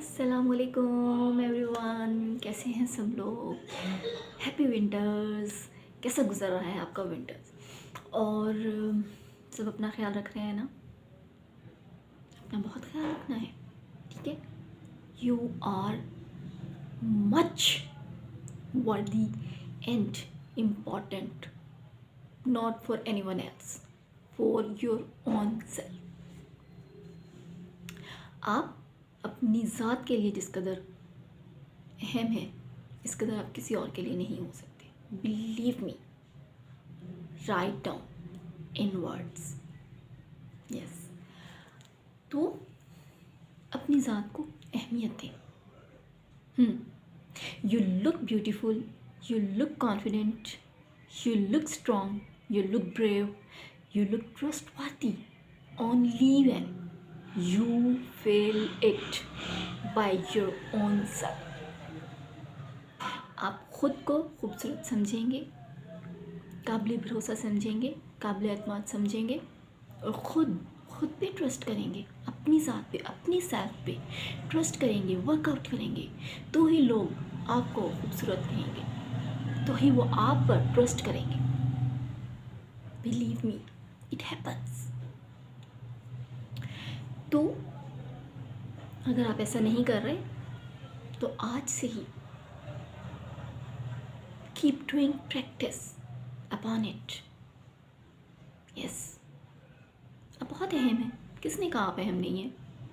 अस्सलामुअलैकुम एवरीवन, कैसे हैं सब लोग। Happy winters. कैसा गुजर रहा है आपका विंटर्स? और सब अपना ख्याल रख रहे हैं ना? अपना बहुत ख्याल रखना है, ठीक है। यू आर मच वर्दी and important, not for any one else, for your own self. आप अपनी ज़ात के लिए जिस कदर अहम है, इस कदर आप किसी और के लिए नहीं हो सकते। Believe me, write down in words. Yes, तो अपनी ज़ात को अहमियत दें। You look beautiful, you look confident, you look strong, you look brave, you look trustworthy only when you feel it by your own self. आप खुद को खूबसूरत समझेंगे, काबिल भरोसा समझेंगे, काबिल एतमाद समझेंगे और खुद पे ट्रस्ट करेंगे, अपनी ज़ात पे, अपनी सेल्फ पे ट्रस्ट करेंगे, वर्कआउट करेंगे, तो ही लोग आपको खूबसूरत कहेंगे, तो ही वो आप पर ट्रस्ट करेंगे। Believe me, it happens. तो अगर आप ऐसा नहीं कर रहे तो आज से ही keep doing practice upon it. Yes, अब बहुत अहम है। किसने कहा आप अहम नहीं है?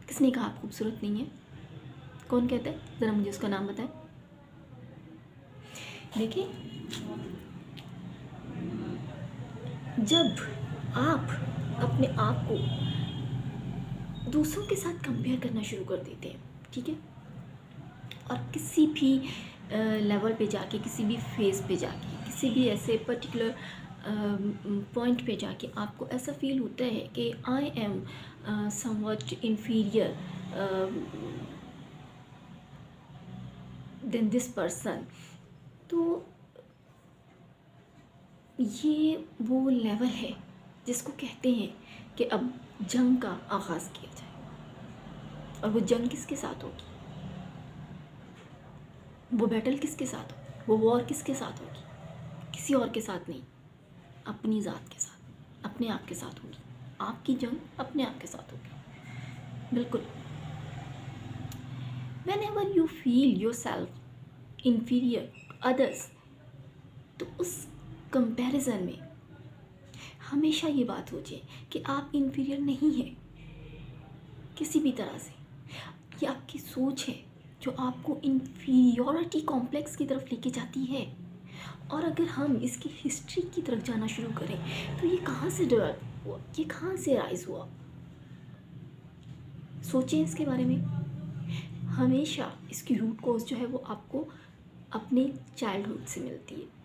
किसने कहा आप खूबसूरत नहीं है? कौन कहता है? ज़रा मुझे उसका नाम बताएं। देखिए, जब आप अपने आप को दूसरों के साथ कंपेयर करना शुरू कर देते हैं, ठीक है, और किसी भी लेवल पे जाके, किसी भी फेज़ पे जाके, किसी भी ऐसे पर्टिकुलर पॉइंट पे जाके आपको ऐसा फील होता है कि I am somewhat inferior than this person, तो ये वो लेवल है जिसको कहते हैं कि अब जंग का आगाज़ किया जाए। और वो जंग किसके साथ होगी? वो बैटल किसके साथ होगी? वो वॉर किसके साथ होगी? किसी और के साथ नहीं, अपनी ज़ात के साथ, अपने आप के साथ होगी। आपकी जंग अपने आप के साथ होगी, बिल्कुल। Whenever you feel yourself inferior to others, तो उस कंपैरिजन में हमेशा ये बात सोचिए कि आप इन्फीरियर नहीं हैं किसी भी तरह से। ये आपकी सोच है जो आपको इन्फीरियोरिटी कॉम्प्लेक्स की तरफ लेके जाती है। और अगर हम इसकी हिस्ट्री की तरफ जाना शुरू करें तो ये कहाँ से डेवलप हुआ, ये कहाँ से राइज हुआ? सोचें इसके बारे में। हमेशा इसकी रूट कॉज जो है वो आपको अपने चाइल्डहुड से मिलती है।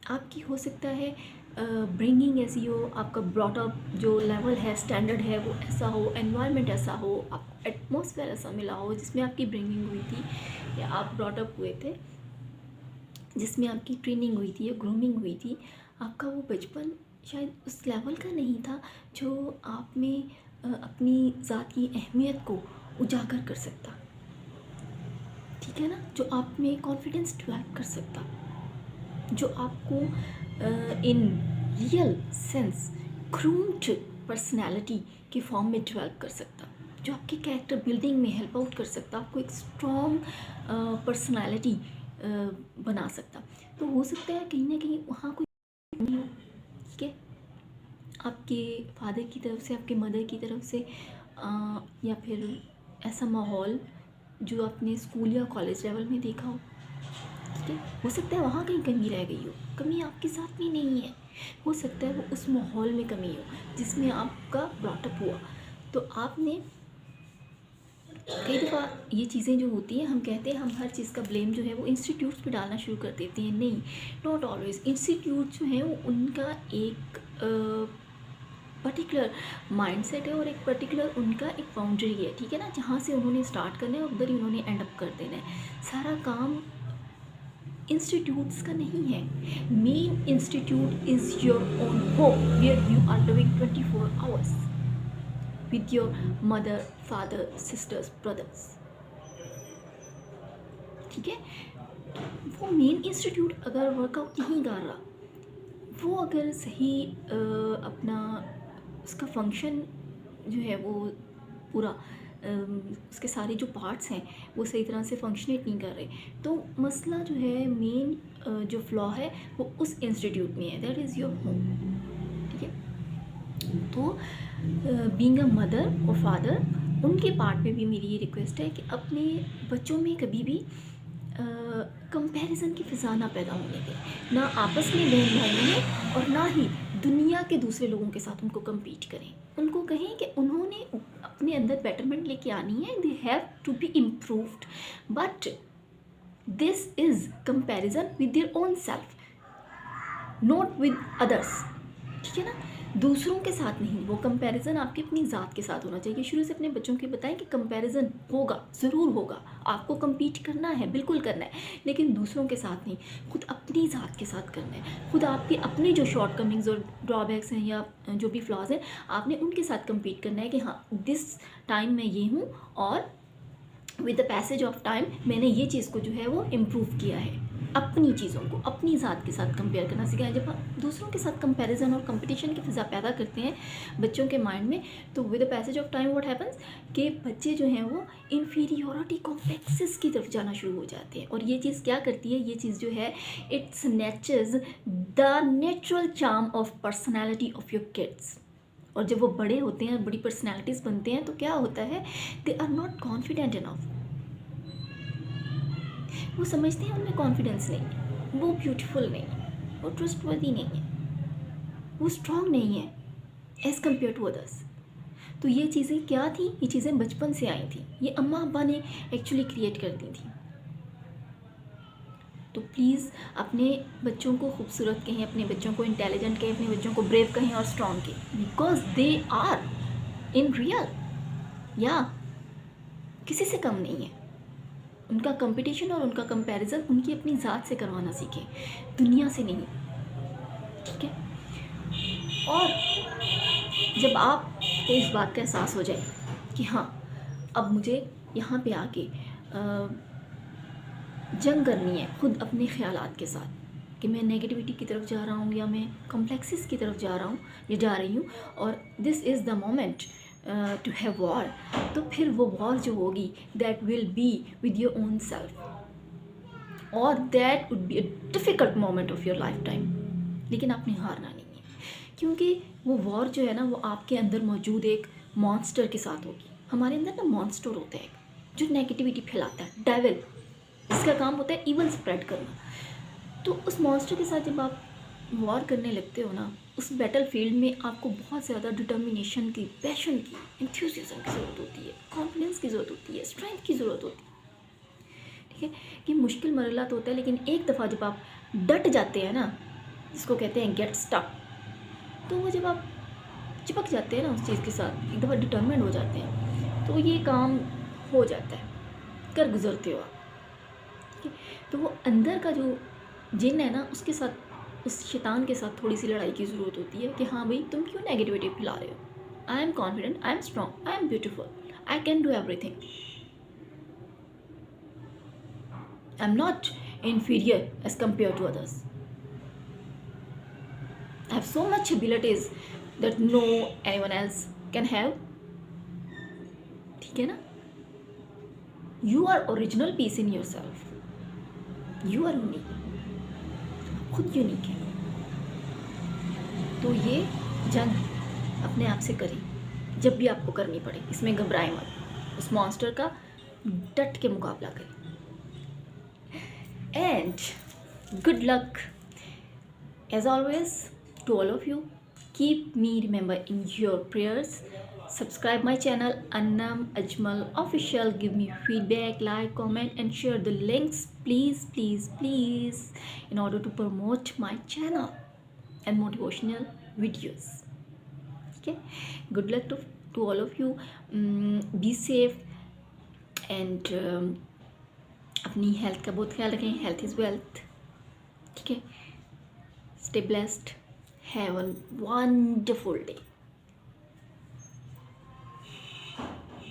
आपकी हो सकता है ब्रिंगिंग ऐसी हो, आपका ब्रॉटअप जो लेवल है, स्टैंडर्ड है, वो ऐसा हो, एनवायरनमेंट ऐसा हो, आपको एटमॉस्फेयर ऐसा मिला हो जिसमें आपकी ब्रिंगिंग हुई थी, या आप ब्रॉटअप हुए थे जिसमें आपकी ट्रेनिंग हुई थी या ग्रूमिंग हुई थी। आपका वो बचपन शायद उस लेवल का नहीं था जो आप में अपनी ज़ात की अहमियत को उजागर कर सकता, ठीक है ना, जो आप में कॉन्फिडेंस डेवलप कर सकता, जो आपको in real sense groomed personality के फॉर्म में डेवलप कर सकता, जो आपके कैरेक्टर बिल्डिंग में हेल्प आउट कर सकता, आपको एक स्ट्रॉन्ग पर्सनैलिटी बना सकता। तो हो सकता है कहीं ना कहीं वहाँ कोई कमी हो, ठीक है, आपके फादर की तरफ से, आपके मदर की तरफ से, या फिर ऐसा माहौल जो आपने स्कूल या कॉलेज लेवल में देखा हो, ठीक है। हो सकता है वहाँ कहीं कमी रह गई हो। कमी आपके साथ में नहीं है, हो सकता है वो उस माहौल में कमी हो जिसमें आपका ब्रॉटअप हुआ। तो आपने कई दफ़ा ये चीज़ें जो होती हैं, हम कहते हैं हम हर चीज़ का ब्लेम जो है वो इंस्टीट्यूट्स पे डालना शुरू कर देते हैं। नहीं, नॉट ऑलवेज। इंस्टीट्यूट जो हैं वो उनका एक पर्टिकुलर माइंडसेट है और एक पर्टिकुलर उनका एक बाउंड्री है, ठीक है ना, जहाँ से उन्होंने स्टार्ट करना है और उधर ही उन्होंने एंड अप कर देना है। सारा काम इंस्टीट्यूट्स का नहीं है। Main institute is your own home where you are living 24 hours with your mother, father, sisters, brothers. ठीक है। वो मेन इंस्टीट्यूट अगर वर्कआउट नहीं कर रहा, वो अगर सही अपना उसका फंक्शन जो है वो पूरा उसके सारे जो पार्ट्स हैं वो सही तरह से फंक्शनेट नहीं कर रहे, तो मसला जो है मेन जो फ्लॉ है वो उस इंस्टीट्यूट में है, दैट इज़ योर होम। ठीक है। तो बीइंग अ मदर और फादर, उनके पार्ट में भी मेरी ये रिक्वेस्ट है कि अपने बच्चों में कभी भी कंपैरिजन की फ़िज़ा ना पैदा होने दें, ना आपस में बहन भाइयों में, और ना ही दुनिया के दूसरे लोगों के साथ उनको कम्पीट करें। उनको कहें कि उन्होंने अपने अंदर बेटरमेंट लेके आनी है, they have to be improved, but this is comparison with their own self, not with others. ठीक है ना, दूसरों के साथ नहीं, वो कंपैरिजन आपकी अपनी ज़ात के साथ होना चाहिए। शुरू से अपने बच्चों को बताएं कि कंपैरिजन होगा, ज़रूर होगा, आपको कम्पीट करना है, बिल्कुल करना है, लेकिन दूसरों के साथ नहीं, खुद अपनी ज़ात के साथ करना है। खुद आपके अपने जो शॉर्ट कमिंग्स और ड्रॉबैक्स हैं या जो भी फ्लॉज हैं, आपने उनके साथ कम्पीट करना है कि हाँ दिस टाइम मैं ये हूँ, और with the passage of time मैंने ये चीज़ को जो है वो इम्प्रूव किया है। अपनी चीज़ों को अपनी ज़ात के साथ कंपेयर करना सीखा। जब हम दूसरों के साथ कंपैरिजन और कंपटीशन की फ़िज़ा पैदा करते हैं बच्चों के माइंड में, तो with the passage of time what happens कि बच्चे जो हैं वो इन्फीरियोरिटी कॉम्प्लेक्सेस की तरफ जाना शुरू हो जाते हैं। और ये चीज़ क्या करती है, ये चीज़ जो है it's nature's the natural charm of personality of your kids. और जब वो बड़े होते हैं, बड़ी पर्सनैलिटीज़ बनते हैं, तो क्या होता है, they are not confident enough. वो समझते हैं उनमें कॉन्फिडेंस नहीं है, वो ब्यूटीफुल नहीं है, वो ट्रस्टवर्दी नहीं है, वो स्ट्रॉन्ग नहीं है एज़ कम्पेयर टू अदर्स। तो ये चीज़ें क्या थी, ये चीज़ें बचपन से आई थी, ये अम्मा अब्बा ने एक्चुअली क्रिएट कर दी थी। तो प्लीज़ अपने बच्चों को खूबसूरत कहें, अपने बच्चों को इंटेलिजेंट कहें, अपने बच्चों को ब्रेव कहें और स्ट्रॉन्ग कहें, because they are in real, या किसी से कम नहीं है। उनका कंपटीशन और उनका कंपैरिजन उनकी अपनी ज़ात से करवाना सीखें, दुनिया से नहीं। ठीक है। और जब आपको इस बात का एहसास हो जाए कि हाँ अब मुझे यहाँ पे आके जंग करनी है खुद अपने ख़यालात के साथ, कि मैं नेगेटिविटी की तरफ जा रहा हूँ या मैं कॉम्प्लेक्सेस की तरफ जा रहा हूँ या जा रही हूँ, और this is the moment to have war, तो फिर वो वॉर जो होगी that will be with your own self, और that would be a difficult moment of your life time. लेकिन आपने हारना नहीं है, क्योंकि वो वॉर जो है ना वो आपके अंदर मौजूद एक मॉन्स्टर के साथ होगी। हमारे अंदर ना मॉन्स्टर होता है जो नेगेटिविटी फैलाता है, डेविल, इसका काम होता है ईवल स्प्रेड करना। तो उस मॉन्स्टर के साथ जब आप वॉर करने लगते हो ना, उस बैटल फील्ड में आपको बहुत ज़्यादा डिटर्मिनेशन की, पैशन की, एंथुसियाज्म की ज़रूरत होती है, कॉन्फिडेंस की ज़रूरत होती है, स्ट्रेंथ की ज़रूरत होती है। ठीक है, कि मुश्किल मरला तो होता है, लेकिन एक दफ़ा जब आप डट जाते हैं ना, जिसको कहते हैं गेट स्टक, तो वो जब आप चिपक जाते हैं ना उस चीज़ के साथ, एक दफ़ा डिटर्मिनेंट हो जाते हैं, तो ये काम हो जाता है, कर गुजरते हो आप। ठीक है, तो वो अंदर का जो जिन है ना, उसके साथ, उस शैतान के साथ थोड़ी सी लड़ाई की ज़रूरत होती है कि हाँ भाई तुम क्यों नेगेटिविटी फैला रहे हो, I am confident, I am strong, I am beautiful, I can do everything, I am not inferior as compared to others. I have so much abilities that no anyone else can have. ठीक है ना, you are original piece in yourself, you are unique, खुद unique है। तो ये जंग अपने आप से करें, जब भी आपको करनी पड़े, इसमें घबराएं मत, उस मॉन्स्टर का डट के मुकाबला करें। And good luck as always to all of you. Keep me remember in your prayers. Subscribe my channel Annam Ajmal Official. Give me feedback, like, comment and share the links, please, please, please, in order to promote my channel and motivational videos. Okay, good luck to all of you. Be safe and अपनी health का बहुत ख्याल रखें, health is wealth. ठीक है, stay blessed, have a wonderful day.